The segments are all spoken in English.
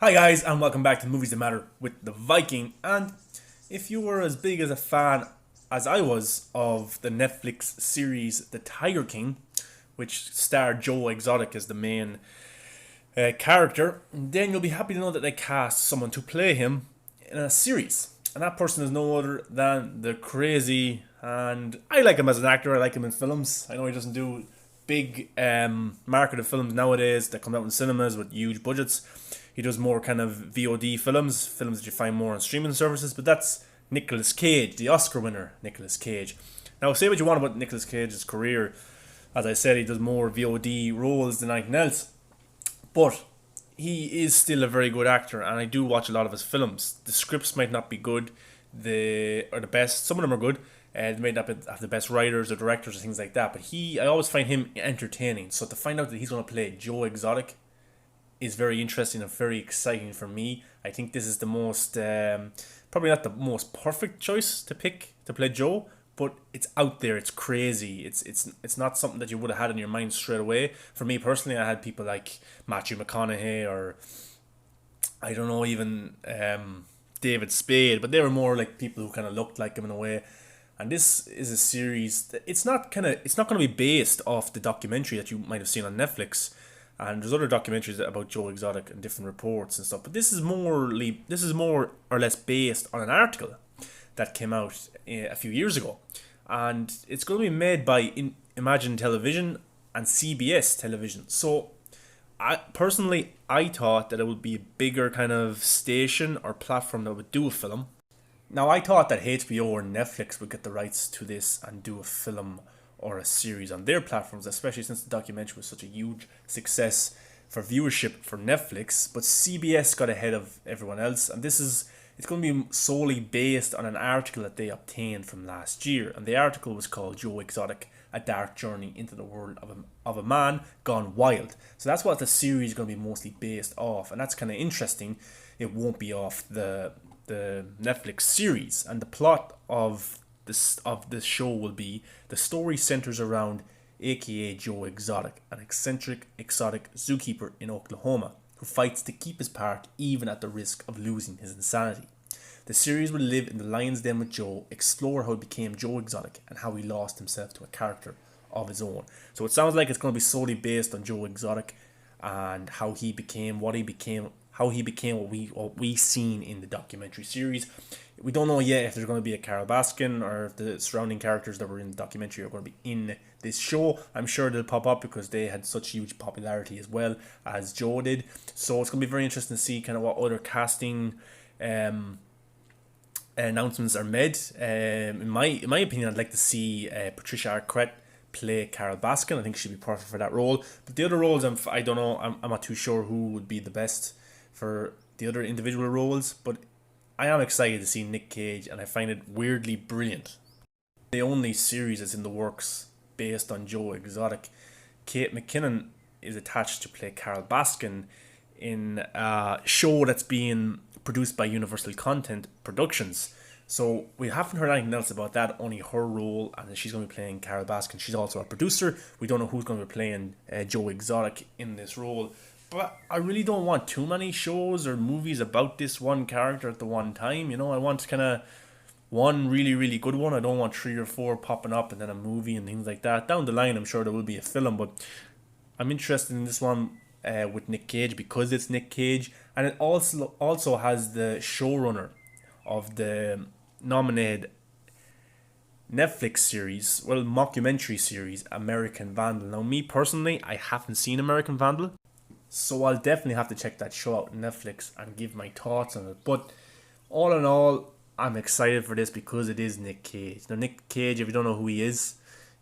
Hi guys, and welcome back to Movies That Matter with the Viking. And if you were as big as a fan as I was of the Netflix series The Tiger King, which starred Joe Exotic as the main character, then you'll be happy to know that they cast someone to play him in a series. And that person is no other than the crazy, and I like him as an actor, I like him in films. I know he doesn't do big marketed films nowadays that come out in cinemas with huge budgets. He does more kind of VOD films that you find more on streaming services, but that's Nicolas Cage, the Oscar winner, Nicolas Cage. Now, say what you want about Nicolas Cage's career. As I said, he does more VOD roles than anything else, but he is still a very good actor, and I do watch a lot of his films. The scripts might not be good, the best. Some of them are good. They might not have the best writers or directors or things like that, but I always find him entertaining. So to find out that he's going to play Joe Exotic is very interesting and very exciting for me. I think this is the most, probably not the most perfect choice to pick to play Joe, but it's out there. It's crazy. It's not something that you would have had in your mind straight away. For me personally, I had people like Matthew McConaughey or I don't know, even David Spade, but they were more like people who kind of looked like him in a way. And this is a series that it's not going to be based off the documentary that you might have seen on Netflix. And there's other documentaries about Joe Exotic and different reports and stuff. But this is more or less based on an article that came out a few years ago, and it's going to be made by Imagine Television and CBS Television. So, I thought that it would be a bigger kind of station or platform that would do a film. Now, I thought that HBO or Netflix would get the rights to this and do a film or a series on their platforms, especially since the documentary was such a huge success for viewership for Netflix. But CBS got ahead of everyone else, and it's going to be solely based on an article that they obtained from last year. And the article was called Joe Exotic, A Dark Journey into the World of a Man Gone Wild. So that's what the series is going to be mostly based off, and that's kind of interesting. It won't be off the Netflix series, and the plot of this show will be the story centers around aka Joe Exotic, an eccentric exotic zookeeper in Oklahoma who fights to keep his part even at the risk of losing his insanity. The series will live in the lion's den with Joe, explore how he became Joe Exotic and how he lost himself to a character of his own. So it sounds like it's going to be solely based on Joe Exotic and how he became what he became, what we seen in the documentary series. We don't know yet if there's going to be a Carol Baskin or if the surrounding characters that were in the documentary are going to be in this show. I'm sure they'll pop up because they had such huge popularity as well as Joe did. So it's going to be very interesting to see kind of what other casting announcements are made. In my opinion, I'd like to see Patricia Arquette play Carol Baskin. I think she'd be perfect for that role. But the other roles, I don't know. I'm not too sure who would be the best for the other individual roles. But I am excited to see Nick Cage, and I find it weirdly brilliant. The only series that's in the works based on Joe Exotic. Kate McKinnon is attached to play Carol Baskin in a show that's being produced by Universal Content Productions. So we haven't heard anything else about that, only her role, and she's going to be playing Carol Baskin. She's also a producer. We don't know who's going to be playing Joe Exotic in this role. But I really don't want too many shows or movies about this one character at the one time. You know, I want kind of one really, really good one. I don't want three or four popping up and then a movie and things like that. Down the line, I'm sure there will be a film, but I'm interested in this one with Nick Cage because it's Nick Cage, and it also has the showrunner of the nominated Netflix series, mockumentary series, American Vandal. Now, me personally, I haven't seen American Vandal, so I'll definitely have to check that show out on Netflix and give my thoughts on it. But all in all, I'm excited for this because it is Nick Cage. Now, Nick Cage, if you don't know who he is,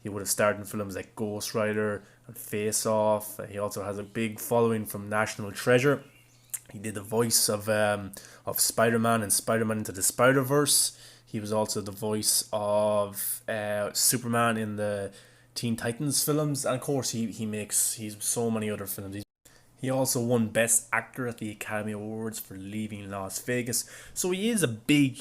he would have starred in films like Ghost Rider and Face Off. He also has a big following from National Treasure. He did the voice of Spider-Man and Spider-Man Into the Spider-Verse. He was also the voice of Superman in the Teen Titans films. And of course, he's so many other films. He also won Best Actor at the Academy Awards for Leaving Las Vegas. So he is a big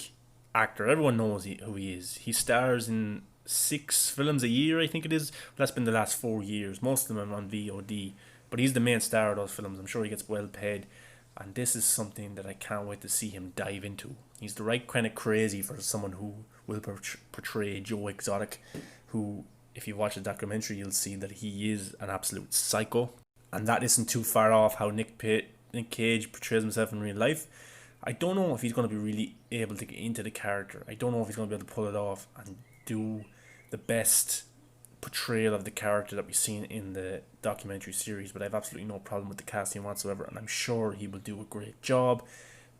actor. Everyone knows who he is. He stars in 6 films a year, I think it is. That's been the last 4 years. Most of them are on VOD. But he's the main star of those films. I'm sure he gets well paid. And this is something that I can't wait to see him dive into. He's the right kind of crazy for someone who will portray Joe Exotic, who, if you watch the documentary, you'll see that he is an absolute psycho. And that isn't too far off how Nick Cage portrays himself in real life. I don't know if he's going to be really able to get into the character. I don't know if he's going to be able to pull it off and do the best portrayal of the character that we've seen in the documentary series, but I have absolutely no problem with the casting whatsoever, and I'm sure he will do a great job.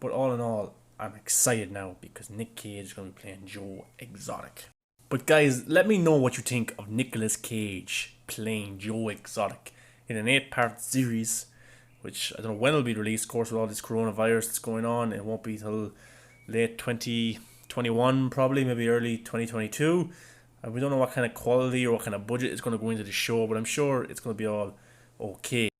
But all in all, I'm excited now because Nick Cage is going to be playing Joe Exotic. But guys, let me know what you think of Nicolas Cage playing Joe Exotic in an 8-part series, which I don't know when it'll be released. Of course, with all this coronavirus that's going on, it won't be till late 2021, probably, maybe early 2022. We don't know what kind of quality or what kind of budget is going to go into the show, but I'm sure it's going to be all okay.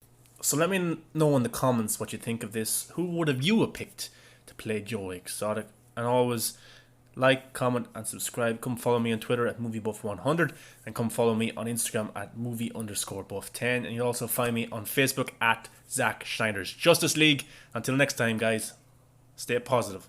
So let me know in the comments what you think of this. Who would have you picked to play Joe Exotic? And always like, comment, and subscribe. Come follow me on Twitter at MovieBuff100, and come follow me on Instagram at movie_buff10. And you'll also find me on Facebook at Zack Schneider's Justice League. Until next time, guys, stay positive.